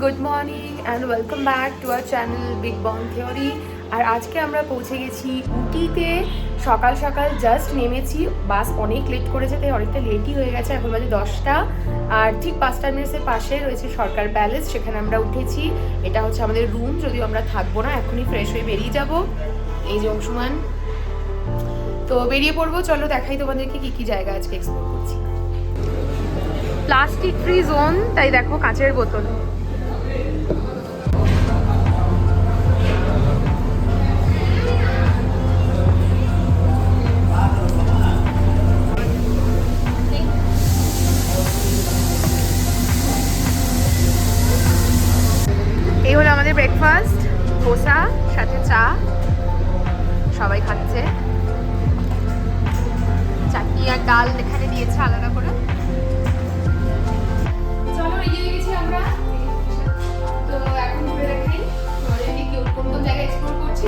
Good morning and welcome back to our channel big Bong theory. আর আজকে আমরা পৌঁছে গেছি উটিতে। সকাল সকাল জাস্ট নেমেছি, বাস অনেক লেট করেছে, তাই অনেকটা লেটই হয়ে গেছে। এখন বাজে 10টা, আর ঠিক 5 টার্মিনাসের পাশে রয়েছে সরকার প্যালেস, সেখানে আমরা উঠেছি। এটা হচ্ছে আমাদের রুম, যদিও আমরা থাকবো না, এখনই ফ্রেশ হয়ে বেরিয়ে যাব। এই যে অংশুমান, তো বেরিয়ে পড়বো। চলো দেখাই তোমাদেরকে কি কি জায়গা আজকে এক্সপ্লোর করছি। প্লাস্টিক ফ্রি জোন, তাই দেখো কাঁচের বোতল। এই হলো আমাদের ব্রেকফাস্ট, ধোসা সাথে চা, সবাই খাচ্ছে। চাটনি আর ডাল এখানে দিয়েছে আলাদা করে। চলো এগিয়ে গেছি আমরা, তো এখন ঘুরে দেখাই তোমাদেরকে কোন কোন জায়গায় এক্সপ্লোর করছি।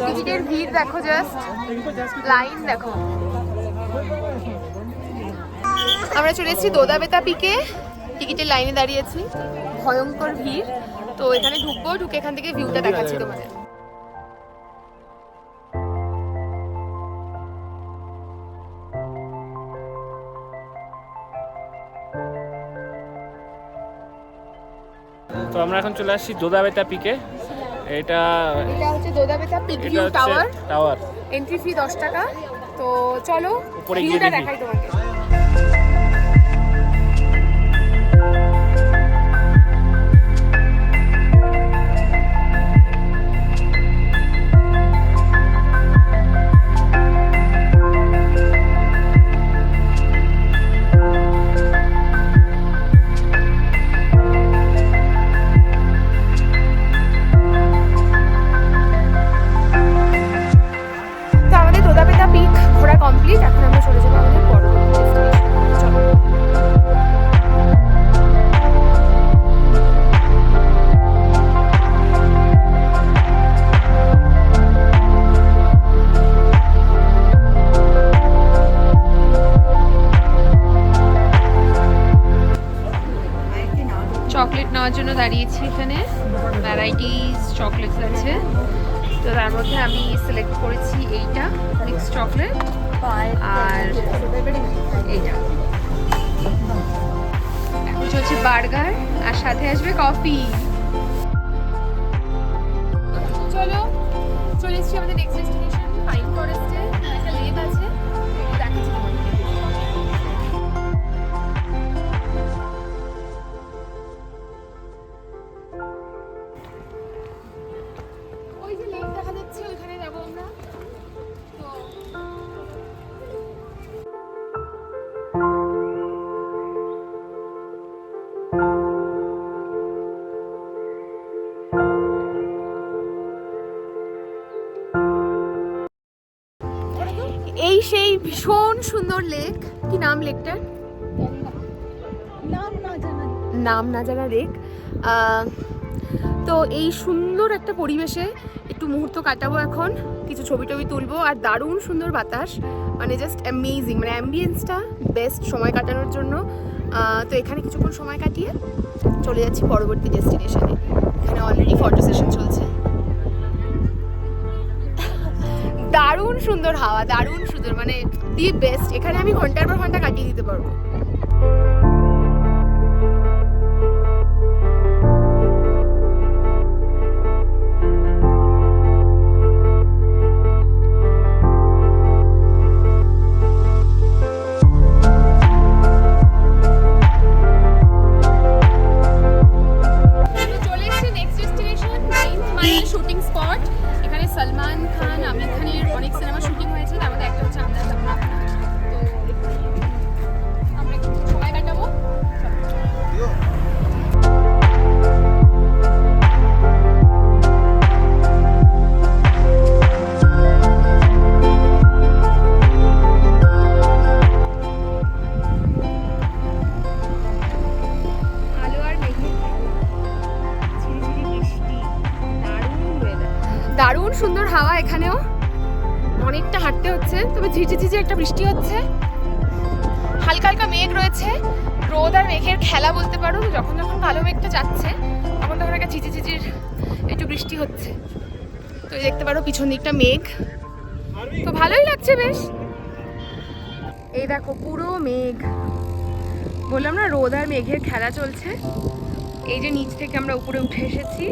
টিকিটের ভিড় দেখো, জাস্ট লাইন দেখো। আমরা চলে এসেছি দোদাবেতা পিকে, টিকিটের লাইনে দাঁড়িয়েছি, ভয়ঙ্কর ভিড়। তো এখানে ঢুকবো, ঢুকে এখান থেকে ভিউটা দেখাচ্ছি তোমাদের। তো আমরা এখন চলে আসছি দোদাবেতা পিকে। এটা হচ্ছে Doddabetta peak view tower. Tower entry fee 10 টাকা। তো চলো উপরে গিয়ে ভিউটা দেখি। দেখাই তোমাকে। ঘোরা কমপ্লিট, এখন আমরা চলে যাবো আমাদের পরবর্তী ডেস্টিনেশন। চলো। চকলেট নেওয়ার জন্য দাঁড়িয়েছি এখানে, ভ্যারাইটিস চকলেটস আছে। তো তার মধ্যে আমি সিলেক্ট করেছি এইটা মিক্স চকলেট, আর এইটা। এখন চলছে বার্গার, আর সাথে আসবে কফি। চলো চলে এসেছি আমাদের নেক্সট ডেস্টিনেশন পাইন ফরেস্টে। একটা লেক আছে, দেখাচ্ছি তোমাদের। ওই যে লেক দেখা যাচ্ছে, ওইখানে যাবো আমরা। তো এই সেই ভীষণ সুন্দর লেক। কি নাম লেকটার? নাম না জানা লেক। তো এই সুন্দর একটা পরিবেশে একটু মুহূর্ত কাটাবো এখন, কিছু ছবি টবি তুলবো, আর দারুণ সুন্দর বাতাস, মানে জাস্ট অ্যামেজিং, মানে অ্যাম্বিয়েন্সটা বেস্ট সময় কাটানোর জন্য। তো এখানে কিছুক্ষণ সময় কাটিয়ে চলে যাচ্ছি পরবর্তী ডেস্টিনেশনে। এখানে অলরেডি ফটো সেশন চলছে। দারুণ সুন্দর হাওয়া, দারুণ সুন্দর, মানে দি বেস্ট। এখানে আমি ঘন্টার পর ঘন্টা কাটিয়ে দিতে পারবো। চলে এসেছে next destination, 9th mile shooting spot. এখানে সলমান খান, আমির খানের অনেক সিনেমা শুটিং হয়েছে, তার মধ্যে একটা হচ্ছে আমরা সুন্দর হাওয়া এখানেও, অনেকটা হাঁটতে হচ্ছে, তবে ঝিঝি ঝিঝি একটা বৃষ্টি হচ্ছে, হালকা হালকা মেঘ রয়েছে, রোদ আর মেঘের খেলা বলতে পারো। যখন যখন কালো মেঘটা যাচ্ছে তখন তখন একটা ঝিঝি ঝিঝির একটু বৃষ্টি হচ্ছে। তো এই দেখতে পারো পিছন দিকটা মেঘ, তো ভালোই লাগছে বেশ। এই দেখো পুরো মেঘ, বললাম না রোদ আর মেঘের খেলা চলছে। এই যে নিচ থেকে আমরা উপরে উঠে এসেছি,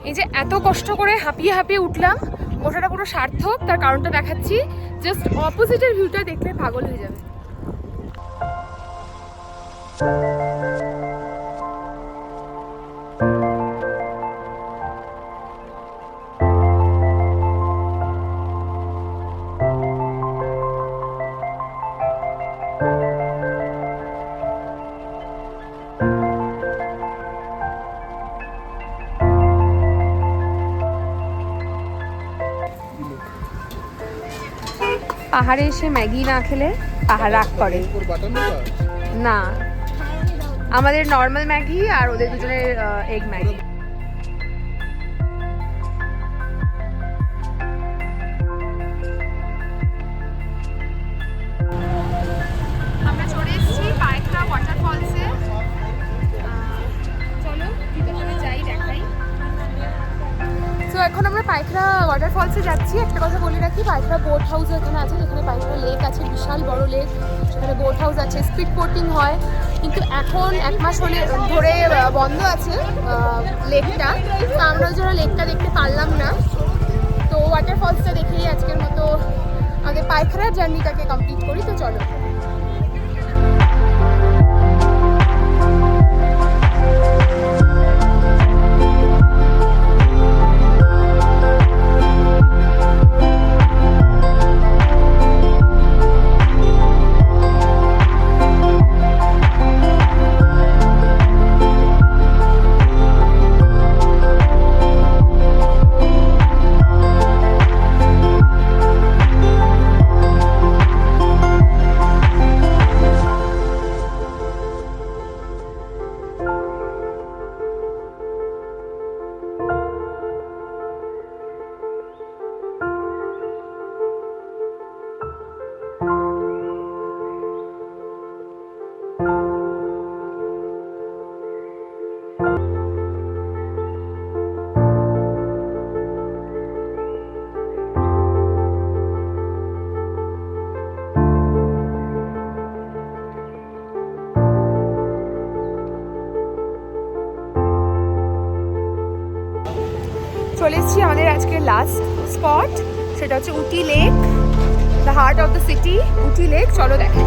এই যে এত কষ্ট করে হাঁপিয়ে হাঁপিয়ে উঠলাম, ওঠাটা পুরো সার্থক। তার কারণটা দেখাচ্ছি, জাস্ট অপোজিটের ভিউটা দেখলে পাগল হয়ে যাবে। পাহাড়ে এসে ম্যাগি না খেলে পাহাড় রাগ করে না। আমাদের নর্মাল ম্যাগি আর ওদের দুজনের এগ ম্যাগি। আমরা চলে এসেছি পায়খানা ওয়াটারফলসে, চলো ভিতরে যাই দেখাই। তো এখন আমরা পায়খানা ওয়াটারফলসে যাচ্ছি। একটা কথা বলে রাখি, পায়খানা বোট হাউস এখানে আছে, যেখানে পায়খানা লেক আছে, বিশাল বড় লেক, সেখানে বোট হাউস আছে, স্পিড বোটিং হয়। কিন্তু এখন 1 মাস ধরে বন্ধ আছে লেকটা, তো আমরা ওই জন্য লেকটা দেখতে পারলাম না। তো ওয়াটারফলসটা দেখেই আজকের মতো আমাদের পায়খানার জার্নিটাকে কমপ্লিট করি। তো চলো। চলে এসেছি আমাদের আজকে লাস্ট স্পট, সেটা হচ্ছে Ooty lake, the heart of the city, Ooty lake. চলো দেখাই।